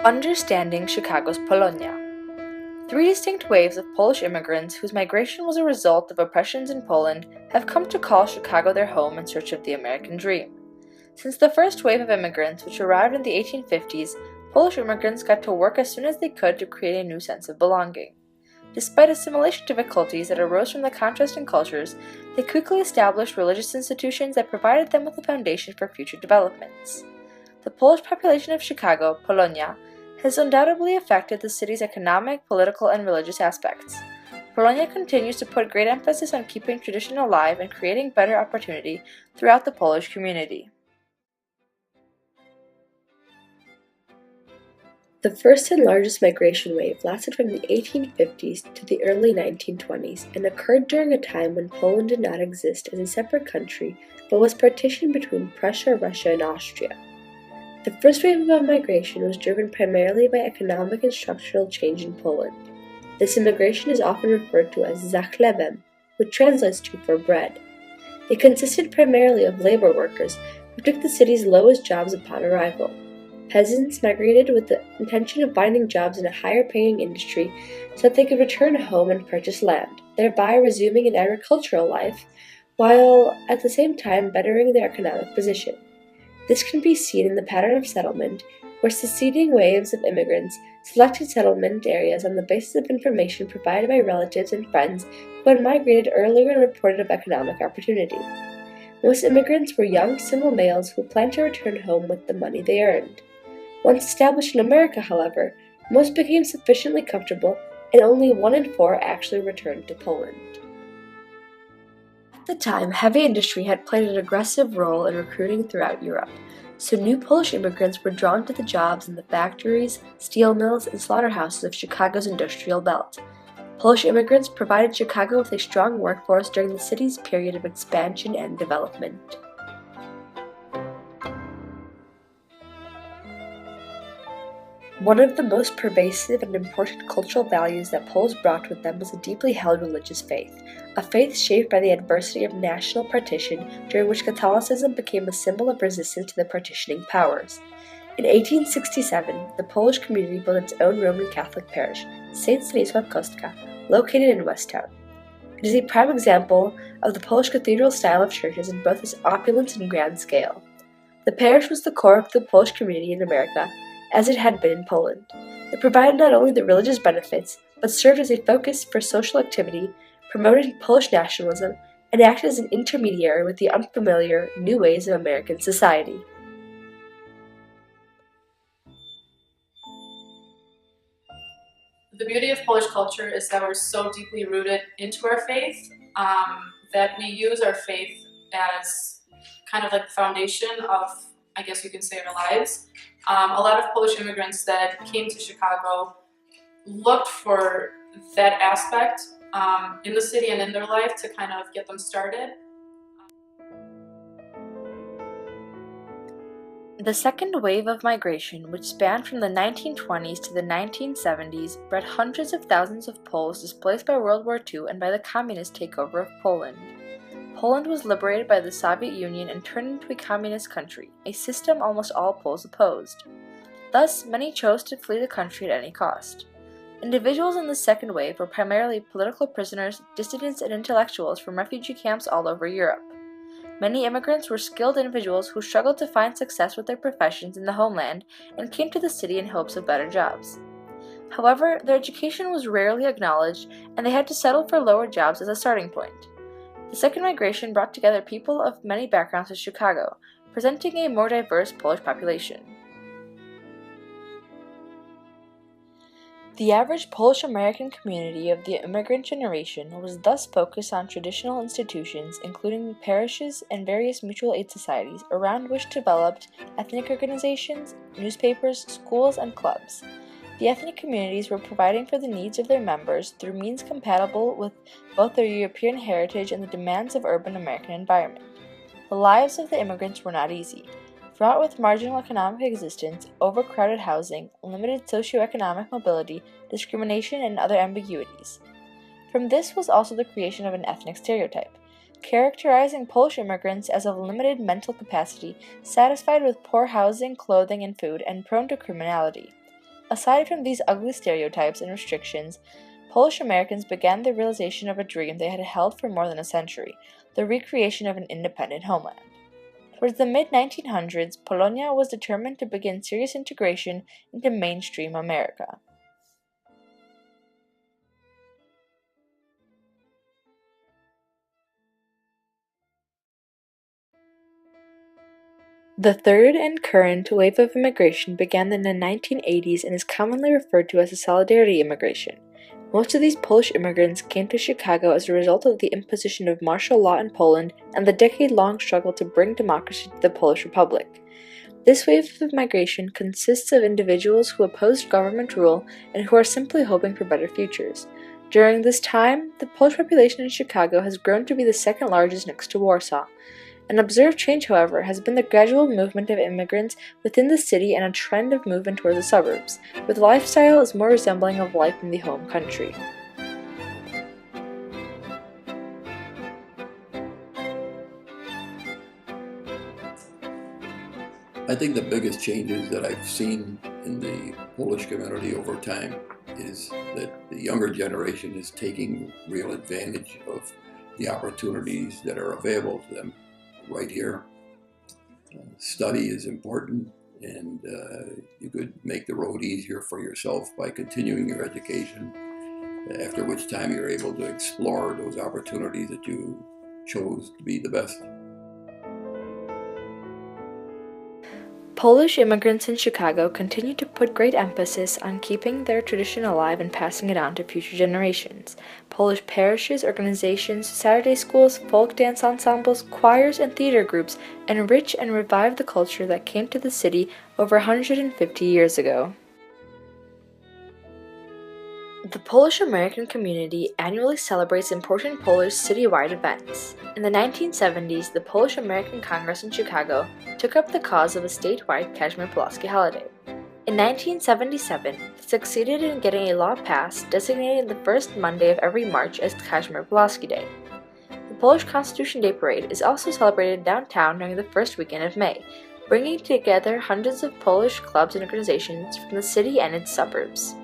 Understanding Chicago's Polonia. Three distinct waves of Polish immigrants whose migration was a result of oppressions in Poland have come to call Chicago their home in search of the American dream. Since the first wave of immigrants, which arrived in the 1850s, Polish immigrants got to work as soon as they could to create a new sense of belonging. Despite assimilation difficulties that arose from the contrasting cultures, they quickly established religious institutions that provided them with a foundation for future developments. The Polish population of Chicago, Polonia, has undoubtedly affected the city's economic, political, and religious aspects. Polonia continues to put great emphasis on keeping tradition alive and creating better opportunity throughout the Polish community. The first and largest migration wave lasted from the 1850s to the early 1920s and occurred during a time when Poland did not exist as a separate country but was partitioned between Prussia, Russia, and Austria. The first wave of migration was driven primarily by economic and structural change in Poland. This immigration is often referred to as za chlebem, which translates to for bread. It consisted primarily of labor workers who took the city's lowest jobs upon arrival. Peasants migrated with the intention of finding jobs in a higher-paying industry so that they could return home and purchase land, thereby resuming an agricultural life, while at the same time bettering their economic position. This can be seen in the pattern of settlement, where succeeding waves of immigrants selected settlement areas on the basis of information provided by relatives and friends who had migrated earlier and reported of economic opportunity. Most immigrants were young single males who planned to return home with the money they earned. Once established in America, however, most became sufficiently comfortable, and only 1 in 4 actually returned to Poland. At the time, heavy industry had played an aggressive role in recruiting throughout Europe, so new Polish immigrants were drawn to the jobs in the factories, steel mills, and slaughterhouses of Chicago's industrial belt. Polish immigrants provided Chicago with a strong workforce during the city's period of expansion and development. One of the most pervasive and important cultural values that Poles brought with them was a deeply held religious faith, a faith shaped by the adversity of national partition during which Catholicism became a symbol of resistance to the partitioning powers. In 1867, the Polish community built its own Roman Catholic parish, St. Stanisław Kostka, located in Westtown. It is a prime example of the Polish cathedral style of churches in both its opulence and grand scale. The parish was the core of the Polish community in America, as it had been in Poland. It provided not only the religious benefits, but served as a focus for social activity, promoted Polish nationalism, and acted as an intermediary with the unfamiliar new ways of American society. The beauty of Polish culture is that we're so deeply rooted into our faith that we use our faith as kind of like the foundation of, I guess you can say, our lives. A lot of Polish immigrants that came to Chicago looked for that aspect in the city and in their life to kind of get them started. The second wave of migration, which spanned from the 1920s to the 1970s, bred hundreds of thousands of Poles displaced by World War II and by the communist takeover of Poland. Poland was liberated by the Soviet Union and turned into a communist country, a system almost all Poles opposed. Thus, many chose to flee the country at any cost. Individuals in the second wave were primarily political prisoners, dissidents, and intellectuals from refugee camps all over Europe. Many immigrants were skilled individuals who struggled to find success with their professions in the homeland and came to the city in hopes of better jobs. However, their education was rarely acknowledged, and they had to settle for lower jobs as a starting point. The second migration brought together people of many backgrounds to Chicago, presenting a more diverse Polish population. The average Polish-American community of the immigrant generation was thus focused on traditional institutions, including parishes and various mutual aid societies, around which developed ethnic organizations, newspapers, schools, and clubs. The ethnic communities were providing for the needs of their members through means compatible with both their European heritage and the demands of urban American environment. The lives of the immigrants were not easy, fraught with marginal economic existence, overcrowded housing, limited socioeconomic mobility, discrimination, and other ambiguities. From this was also the creation of an ethnic stereotype, characterizing Polish immigrants as of limited mental capacity, satisfied with poor housing, clothing, and food, and prone to criminality. Aside from these ugly stereotypes and restrictions, Polish Americans began the realization of a dream they had held for more than a century, the recreation of an independent homeland. Towards the mid-1900s, Polonia was determined to begin serious integration into mainstream America. The third and current wave of immigration began in the 1980s and is commonly referred to as a solidarity immigration. Most of these Polish immigrants came to Chicago as a result of the imposition of martial law in Poland and the decade-long struggle to bring democracy to the Polish Republic. This wave of migration consists of individuals who opposed government rule and who are simply hoping for better futures. During this time, the Polish population in Chicago has grown to be the second largest next to Warsaw. An observed change, however, has been the gradual movement of immigrants within the city and a trend of movement toward the suburbs, with lifestyle as more resembling of life in the home country. I think the biggest changes that I've seen in the Polish community over time is that the younger generation is taking real advantage of the opportunities that are available to them right here. Study is important, and you could make the road easier for yourself by continuing your education, after which time you're able to explore those opportunities that you chose to be the best. Polish immigrants in Chicago continue to put great emphasis on keeping their tradition alive and passing it on to future generations. Polish parishes, organizations, Saturday schools, folk dance ensembles, choirs, and theater groups enrich and revive the culture that came to the city over 150 years ago. The Polish American community annually celebrates important Polish citywide events. In the 1970s, the Polish American Congress in Chicago took up the cause of a statewide Kazimierz-Pulaski holiday. In 1977, it succeeded in getting a law passed designating the first Monday of every March as Kazimierz-Pulaski Day. The Polish Constitution Day Parade is also celebrated downtown during the first weekend of May, bringing together hundreds of Polish clubs and organizations from the city and its suburbs.